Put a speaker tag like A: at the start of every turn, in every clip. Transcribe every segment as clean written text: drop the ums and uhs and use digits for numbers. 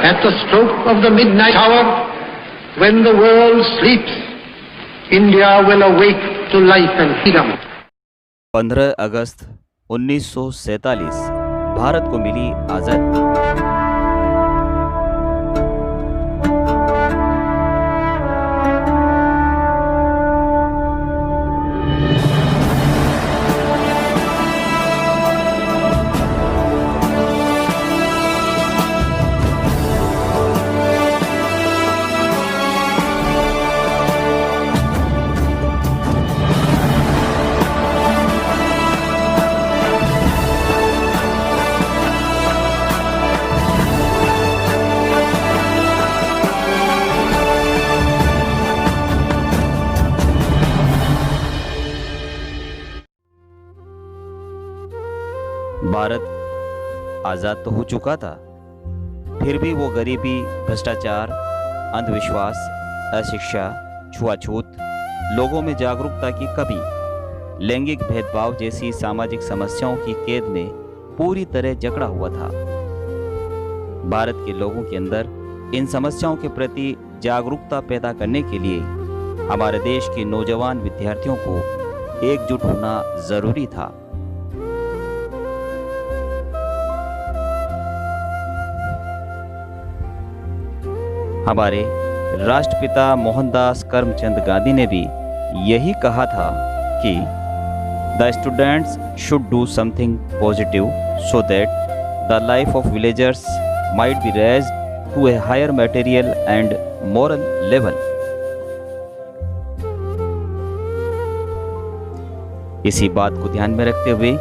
A: At the stroke of the midnight hour, when the world sleeps, India will awake to life and freedom.
B: 15 अगस्त 1947 भारत को मिली आज़ादी। भारत आज़ाद तो हो चुका था, फिर भी वो गरीबी, भ्रष्टाचार, अंधविश्वास, अशिक्षा, छुआछूत, लोगों में जागरूकता की कमी, लैंगिक भेदभाव जैसी सामाजिक समस्याओं की कैद में पूरी तरह जकड़ा हुआ था। भारत के लोगों के अंदर इन समस्याओं के प्रति जागरूकता पैदा करने के लिए हमारे देश के नौजवान विद्यार्थियों को एकजुट होना जरूरी था। हमारे राष्ट्रपिता मोहनदास करमचंद गांधी ने भी यही कहा था कि the students should do something positive so that the life of villagers might be raised to a higher material and moral level. इसी बात को ध्यान में रखते हुए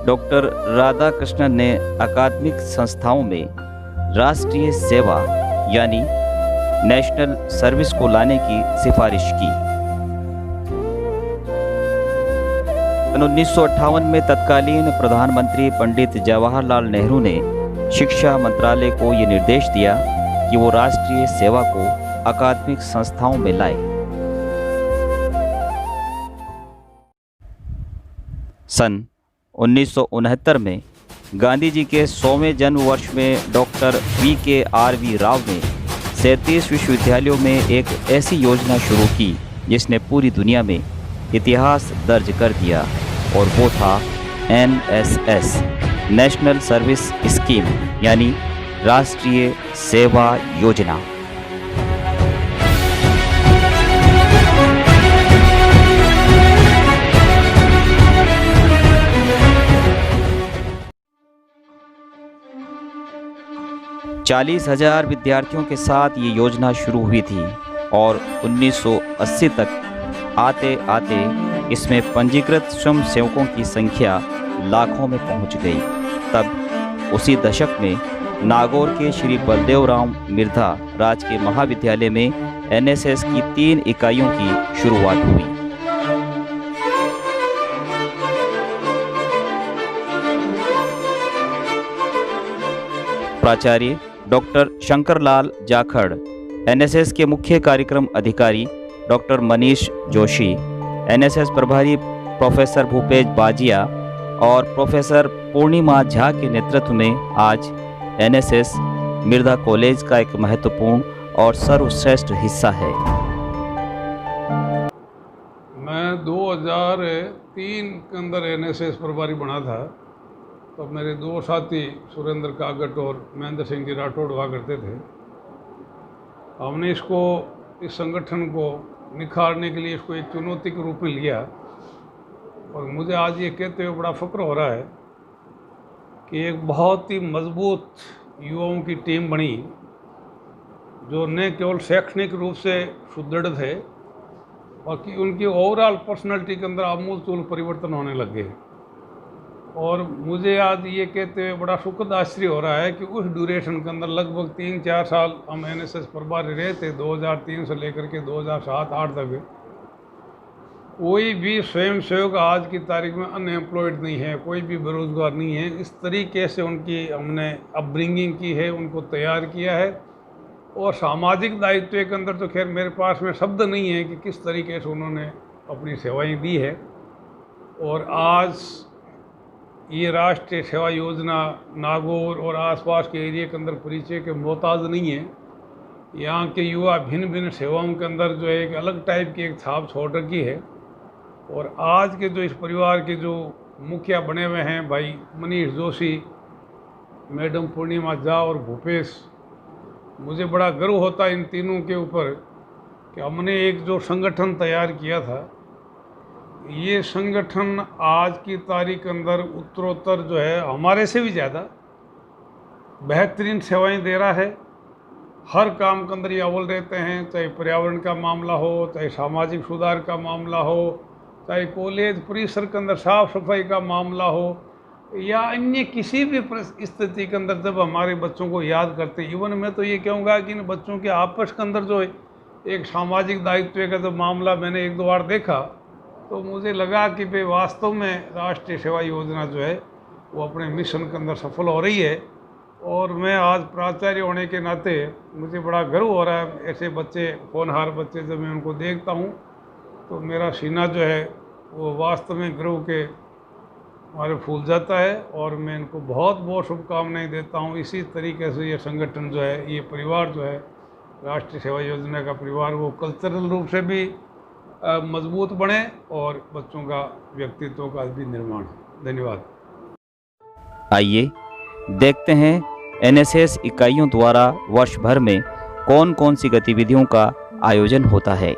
B: डॉक्टर राधाकृष्णन ने अकादमिक संस्थाओं में राष्ट्रीय सेवा यानी नेशनल सर्विस को लाने की सिफारिश की। 1958 में तत्कालीन प्रधानमंत्री पंडित जवाहरलाल नेहरू ने शिक्षा मंत्रालय को ये निर्देश दिया कि वो राष्ट्रीय सेवा को अकादमिक संस्थाओं में लाए। सन 1969 में गांधी जी के 100वें जन्म वर्ष में डॉक्टर VKRV राव ने 37 विश्वविद्यालयों में एक ऐसी योजना शुरू की जिसने पूरी दुनिया में इतिहास दर्ज कर दिया, और वो था NSS नेशनल सर्विस स्कीम यानी राष्ट्रीय सेवा योजना। चालीस 40,000 विद्यार्थियों के साथ ये योजना शुरू हुई थी और 1980 तक आते आते इसमें पंजीकृत स्वयं सेवकों की संख्या लाखों में पहुंच गई। तब उसी दशक में नागौर के श्री बलदेवराम मिर्धा राजकीय महाविद्यालय में NSS की 3 इकाइयों की शुरुआत हुई। प्राचार्य डॉक्टर शंकरलाल जाखड़, NSS के मुख्य कार्यक्रम अधिकारी डॉक्टर मनीष जोशी, NSS प्रभारी प्रोफेसर भूपेश बाजिया और प्रोफेसर पूर्णिमा झा के नेतृत्व में आज NSS मिर्धा कॉलेज का एक महत्वपूर्ण और सर्वश्रेष्ठ हिस्सा है।
C: मैं 2003 के अंदर NSS प्रभारी बना था, तो मेरे 2 साथी सुरेंद्र कागट और महेंद्र सिंह जी राठौड़ हुआ करते थे। हमने इस संगठन को निखारने के लिए इसको एक चुनौती के रूप में लिया, और मुझे आज ये कहते हुए बड़ा फक्र हो रहा है कि एक बहुत ही मजबूत युवाओं की टीम बनी, जो न केवल शैक्षणिक रूप से सुदृढ़ थे, बल्कि उनकी ओवरऑल पर्सनालिटी के अंदर आमूल परिवर्तन होने लग गए। और मुझे आज ये कहते हुए बड़ा सुखद आश्चर्य हो रहा है कि उस ड्यूरेशन के अंदर लगभग 3-4 साल हम NSS प्रभारी रहे थे, 2003 से लेकर के 2007-8 तक। कोई भी स्वयं सेवक आज की तारीख में अनएम्प्लॉयड नहीं है, कोई भी बेरोजगार नहीं है। इस तरीके से उनकी हमने अपब्रिंगिंग की है, उनको तैयार किया है। और सामाजिक दायित्व के अंदर तो खैर मेरे पास में शब्द नहीं है कि किस तरीके से उन्होंने अपनी सेवाएं दी है। और आज ये राष्ट्रीय सेवा योजना नागौर और आसपास के एरिया के अंदर परिचय के मोहताज नहीं है। यहाँ के युवा भिन्न भिन्न सेवाओं के अंदर जो है एक अलग टाइप की एक छाप छोड़ रखी है। और आज के जो इस परिवार के जो मुखिया बने हुए हैं भाई मनीष जोशी, मैडम पूर्णिमा झा और भूपेश, मुझे बड़ा गर्व होता है इन तीनों के ऊपर कि हमने एक जो संगठन तैयार किया था, ये संगठन आज की तारीख के अंदर उत्तरोत्तर जो है हमारे से भी ज़्यादा बेहतरीन सेवाएं दे रहा है। हर काम के अंदर ये अव्वल रहते हैं, चाहे पर्यावरण का मामला हो, चाहे सामाजिक सुधार का मामला हो, चाहे कॉलेज परिसर के अंदर साफ सफाई का मामला हो, या अन्य किसी भी स्थिति के अंदर जब हमारे बच्चों को याद करते हैं। इवन मैं तो ये कहूँगा कि इन बच्चों के आपस के अंदर जो है एक सामाजिक दायित्व का जो मामला मैंने एक दो बार देखा, तो मुझे लगा कि भाई वास्तव में राष्ट्रीय सेवा योजना जो है वो अपने मिशन के अंदर सफल हो रही है। और मैं आज प्राचार्य होने के नाते मुझे बड़ा गर्व हो रहा है। ऐसे बच्चे, होनहार बच्चे जब मैं उनको देखता हूँ तो मेरा सीना जो है वो वास्तव में गर्व के हमारे फूल जाता है। और मैं इनको बहुत बहुत शुभकामनाएं देता हूँ। इसी तरीके से ये संगठन जो है, ये परिवार जो है राष्ट्रीय सेवा योजना का परिवार, वो कल्चरल रूप से भी मजबूत बने और बच्चों का व्यक्तित्व का भी निर्माण हो। धन्यवाद।
B: आइए देखते हैं एनएसएस इकाइयों द्वारा वर्ष भर में कौन कौन सी गतिविधियों का आयोजन होता है।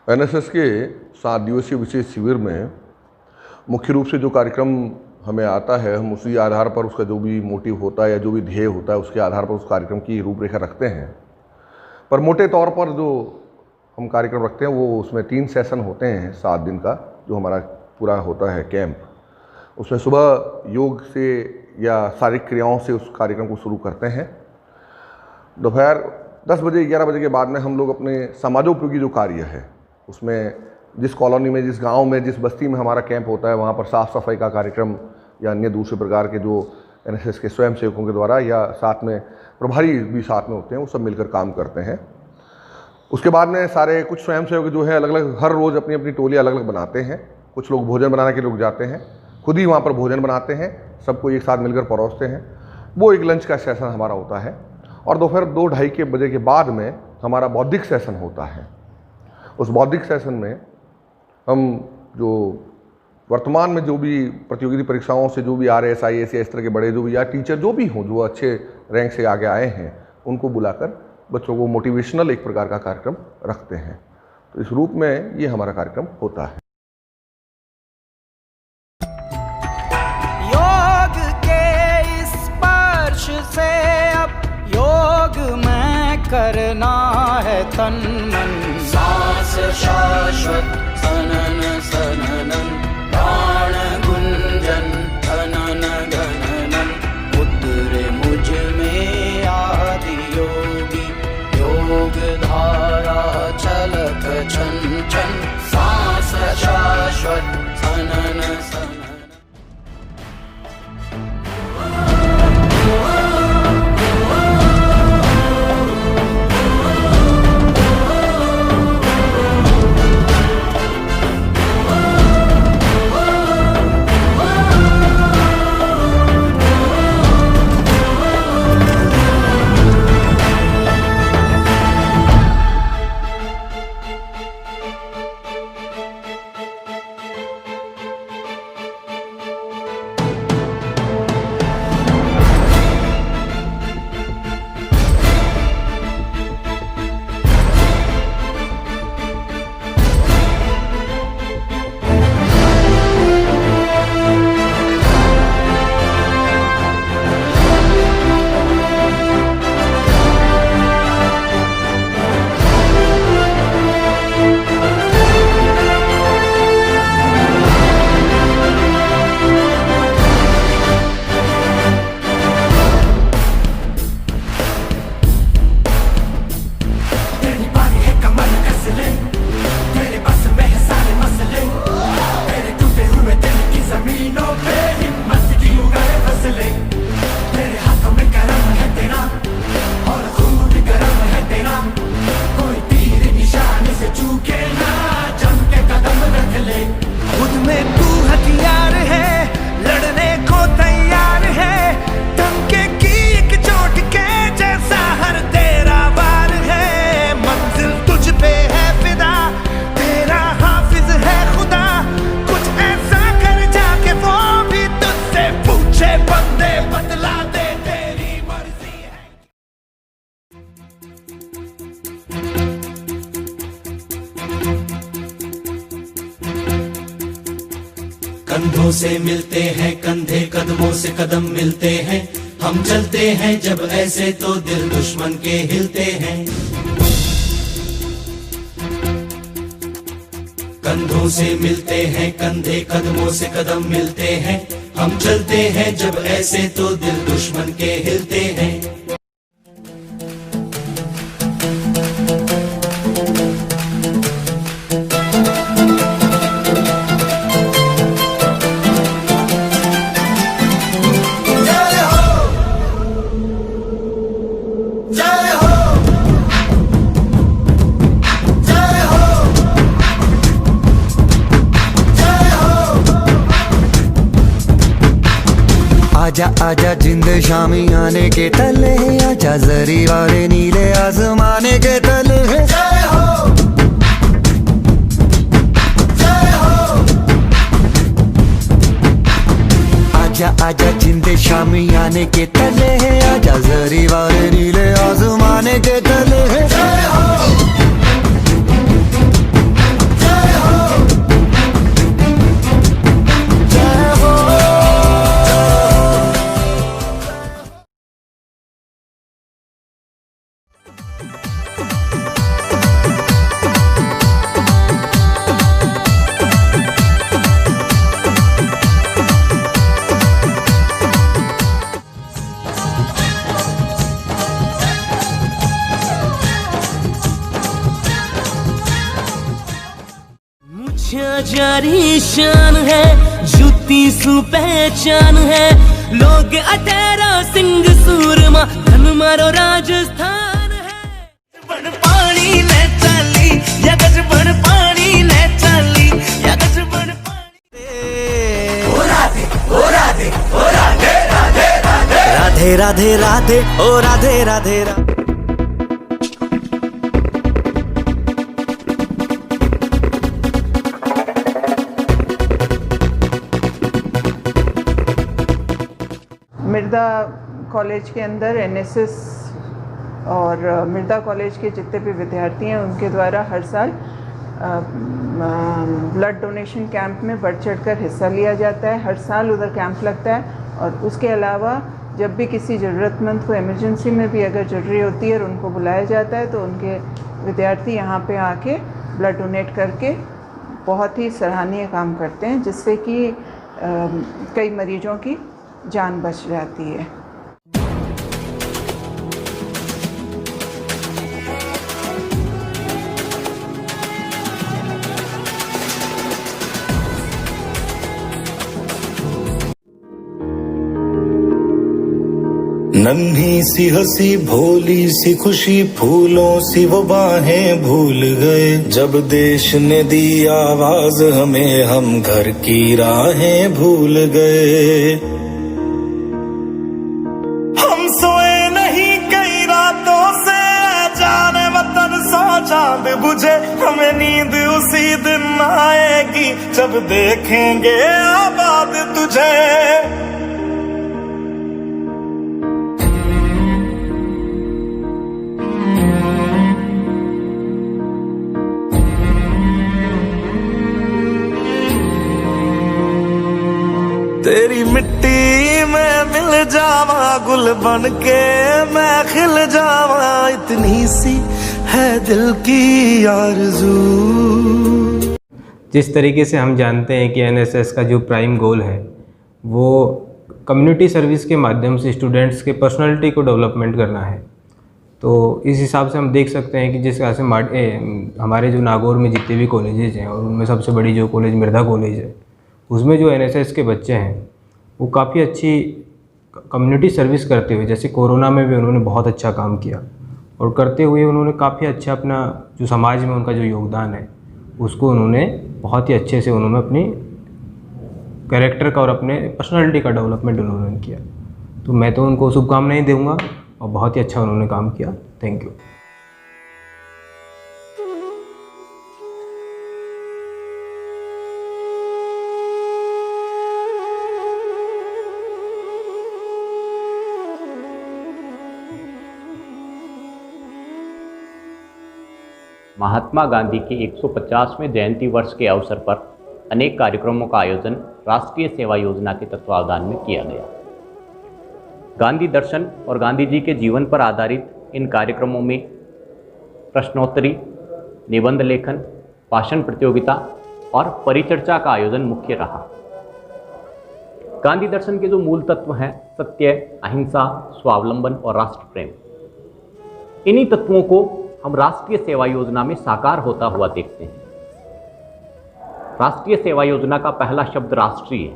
D: एनएसएस के 7 दिवसीय विशेष शिविर में मुख्य रूप से जो कार्यक्रम हमें आता है, हम उसी आधार पर उसका जो भी मोटिव होता है या जो भी ध्येय होता है उसके आधार पर उस कार्यक्रम की रूपरेखा रखते हैं। पर मोटे तौर पर जो हम कार्यक्रम रखते हैं वो उसमें 3 सेशन होते हैं 7 दिन का, जो हमारा पूरा होता है कैंप। उसमें सुबह योग से या शारीरिक क्रियाओं से उस कार्यक्रम को शुरू करते हैं। दोपहर 10 बजे 11 बजे के बाद में हम लोग अपने समाजोपयोगी जो कार्य है उसमें जिस कॉलोनी में, जिस गांव में, जिस बस्ती में हमारा कैंप होता है वहाँ पर साफ़ सफाई का कार्यक्रम या अन्य दूसरे प्रकार के जो एनएसएस के स्वयंसेवकों के द्वारा या साथ में प्रभारी भी साथ में होते हैं, वो सब मिलकर काम करते हैं। उसके बाद में सारे कुछ स्वयंसेवक जो है अलग अलग हर रोज़ अपनी अपनी टोली अलग अलग बनाते हैं। कुछ लोग भोजन बनाने के लोग जाते हैं, खुद ही वहाँ पर भोजन बनाते हैं, सबको एक साथ मिलकर परोसते हैं। वो एक लंच का सेशन हमारा होता है। और दोपहर 2-2:30 बजे के बाद में हमारा बौद्धिक सेशन होता है। उस बौद्धिक सेशन में हम जो वर्तमान में जो भी प्रतियोगिता परीक्षाओं से जो भी RAS IAS या इस तरह के बड़े जो भी या टीचर जो भी हों, जो अच्छे रैंक से आगे आए हैं, उनको बुलाकर बच्चों को मोटिवेशनल एक प्रकार का कार्यक्रम रखते हैं। तो इस रूप में ये हमारा कार्यक्रम होता है।
E: योग के स्पर्श से अब योग में करना है तन मन, सांस शाश्वत सनन सननन, प्राण गुंजन अनन गणनन, उतरे मुझ में आदि योगी, योग धारा छलक छन छन, सांस शाश्वत सनन सनन।
F: कंधों से मिलते हैं कंधे, कदमों से कदम मिलते हैं, हम चलते हैं जब ऐसे तो दिल दुश्मन के हिलते हैं। कंधों से मिलते हैं कंधे, कदमों से कदम मिलते हैं, हम चलते हैं जब ऐसे तो दिल दुश्मन के हिलते हैं।
E: आजा आजा जिंद शामी आने के तले, आजा जरी वाले नीले आसमाने के तले। जय हो जय हो। आजा आजा जिंद शामी आने के तले, आजा जरी वाले नीले आसमाने के तले। जय हो जय हो जय हो।
G: जारी शान है, जुती सु पहचान है, लोग अटेरा सिंह सूरमा, धन मारो राजस्थान है। बन पानी ने चली या गज बन पानी ने चली या गज बन पानी। ओ राधे ओ राधे ओ राधे राधे राधे राधे राधे राधे ओ राधे राधे राधे।
H: मिर्दा कॉलेज के अंदर एनएसएस और मिर्दा कॉलेज के जितने भी विद्यार्थी हैं उनके द्वारा हर साल ब्लड डोनेशन कैंप में बढ़ चढ़कर हिस्सा लिया जाता है। हर साल उधर कैंप लगता है और उसके अलावा जब भी किसी ज़रूरतमंद को इमरजेंसी में भी अगर ज़रूरी होती है और उनको बुलाया जाता है तो उनके विद्यार्थी यहाँ पे आके ब्लड डोनेट करके बहुत ही सराहनीय काम करते हैं, जिससे कि कई मरीजों की जान बच जाती है।
I: नन्ही सी हंसी भोली सी खुशी फूलों सी वो बाहें भूल गए, जब देश ने दी आवाज हमें हम घर की राहें भूल गए। हम सोए नहीं कई रातों से जाने वतन सो चांद बुझे, हमें नींद उसी दिन आएगी जब देखेंगे आबाद तुझे। तेरी मिट्टी में मिल जावा गुल बन के मैं खिल जावा, इतनी सी है दिल की आरज़ू।
J: जिस तरीके से हम जानते हैं कि एनएसएस का जो प्राइम गोल है वो कम्युनिटी सर्विस के माध्यम से स्टूडेंट्स के पर्सनालिटी को डेवलपमेंट करना है, तो इस हिसाब से हम देख सकते हैं कि जिस तरह से हमारे जो नागौर में जितने भी कॉलेजेज हैं और उनमें सबसे बड़ी जो कॉलेज मिर्दा कॉलेज है, उसमें जो एनएसएस के बच्चे हैं वो काफ़ी अच्छी कम्युनिटी सर्विस करते हुए, जैसे कोरोना में भी उन्होंने बहुत अच्छा काम किया और करते हुए उन्होंने काफ़ी अच्छा अपना जो समाज में उनका जो योगदान है उसको उन्होंने बहुत ही अच्छे से उन्होंने अपनी कैरेक्टर का और अपने पर्सनालिटी का डेवलपमेंट उन्होंने किया। तो मैं तो उनको शुभकामनाएं दूंगा और बहुत ही अच्छा उन्होंने काम किया। Thank you.
K: महात्मा गांधी की 150वें जयंती वर्ष के अवसर पर अनेक कार्यक्रमों का आयोजन राष्ट्रीय सेवा योजना के तत्वावधान में किया गया। गांधी दर्शन और गांधी जी के जीवन पर आधारित इन कार्यक्रमों में प्रश्नोत्तरी, निबंध लेखन, भाषण प्रतियोगिता और परिचर्चा का आयोजन मुख्य रहा। गांधी दर्शन के जो मूल तत्व हैं सत्य, अहिंसा, स्वावलंबन और राष्ट्र प्रेम, इन्हीं तत्वों को हम राष्ट्रीय सेवा योजना में साकार होता हुआ देखते हैं। राष्ट्रीय सेवा योजना का पहला शब्द राष्ट्रीय,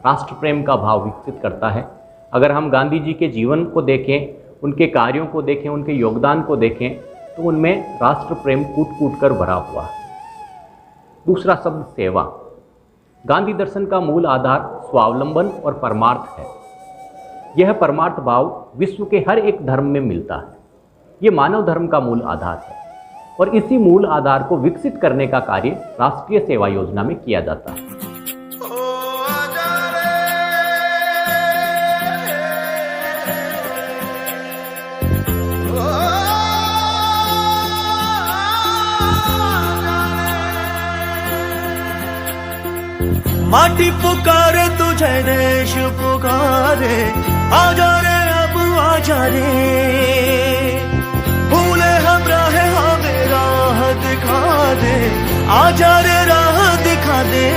K: राष्ट्र प्रेम का भाव विकसित करता है। अगर हम गांधी जी के जीवन को देखें, उनके कार्यों को देखें, उनके योगदान को देखें, तो उनमें राष्ट्र प्रेम कूट कूट कर भरा हुआ है। दूसरा शब्द सेवा। गांधी दर्शन का मूल आधार स्वावलंबन और परमार्थ है। यह परमार्थ भाव विश्व के हर एक धर्म में मिलता है। ये मानव धर्म का मूल आधार है और इसी मूल आधार को विकसित करने का कार्य राष्ट्रीय सेवा योजना में किया जाता है।
I: माटी पुकारे तुझे, देश पुकारे, आजा रे अब आजा रे, भूले हम राह हमें राह दिखा दे, आजा रे राह दिखा दे।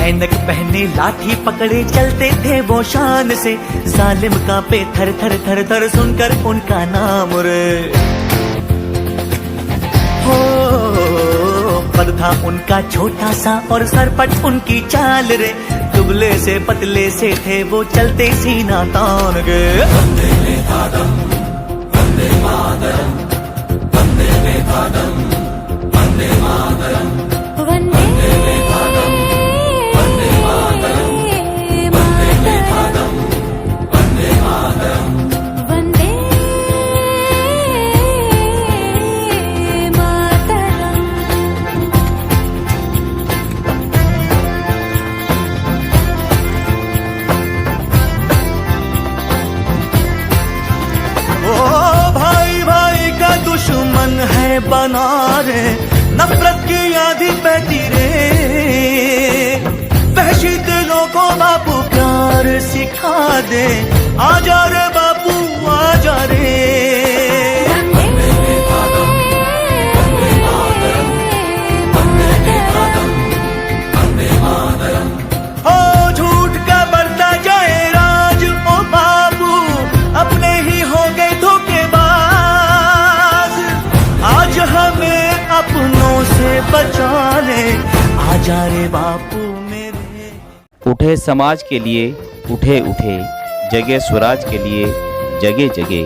I: ऐनक पहने लाठी पकड़े चलते थे वो शान से, जालिम कांपे थर थर थर थर सुनकर उनका नाम रे। हो पद था उनका छोटा सा और सरपट उनकी चाल रे, दुबले से पतले से थे वो चलते सीना तान के। वंदे मातरम, वंदे मातरम, वंदे मातरम, वंदे मातरम, वंदे दुश्मन है बना रे, नफरत की आधी बहती रे, वहशी दिलों को बापू प्यार सिखा दे, आजा रे बापू आजा रे। ओ झूठ का बढ़ता जाए राज, ओ बाबू अपने ही हो गए धोखेबाज, आज हमें अपनों से बचा ले, आजा रे बापू मेरे।
B: उठे समाज के लिए उठे उठे, जगे स्वराज के लिए जगे जगे,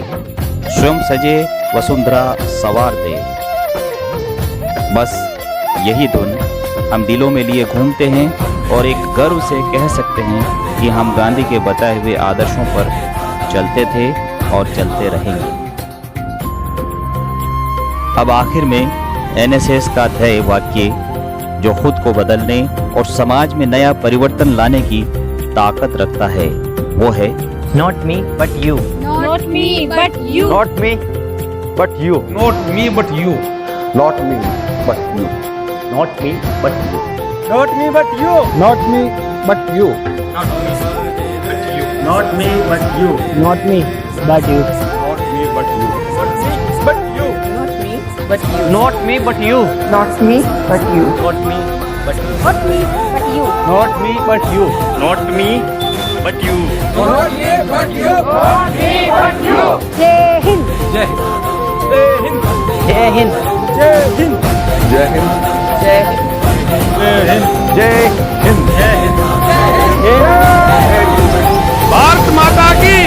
B: स्वयं सजे वसुंधरा सवार दे। बस यही धुन हम दिलों में लिए घूमते हैं और एक गर्व से कह सकते हैं कि हम गांधी के बताए हुए आदर्शों पर चलते थे और चलते रहेंगे। अब आखिर में एनएसएस का ध्येय वाक्य जो खुद को बदलने और समाज में नया परिवर्तन लाने की ताकत रखता है वो है
L: not me but you,
M: not me but you,
L: not me but you,
C: not me but you,
D: not me but you,
K: not me but you,
L: not me but you,
C: not me but you,
L: not me but you,
M: not me but you,
L: not me but you, but you,
M: not me but you,
L: not me but you,
H: not me but you,
L: not me but you,
M: not me but you,
L: not me but you,
M: not me but you,
L: not me but you,
M: not me but you. जय हिंद,
L: जय हिंद,
M: जय हिंद,
L: जय हिंद,
D: जय हिंद,
M: जय हिंद,
L: जय हिंद, जय हिंद,
C: भारत माता की।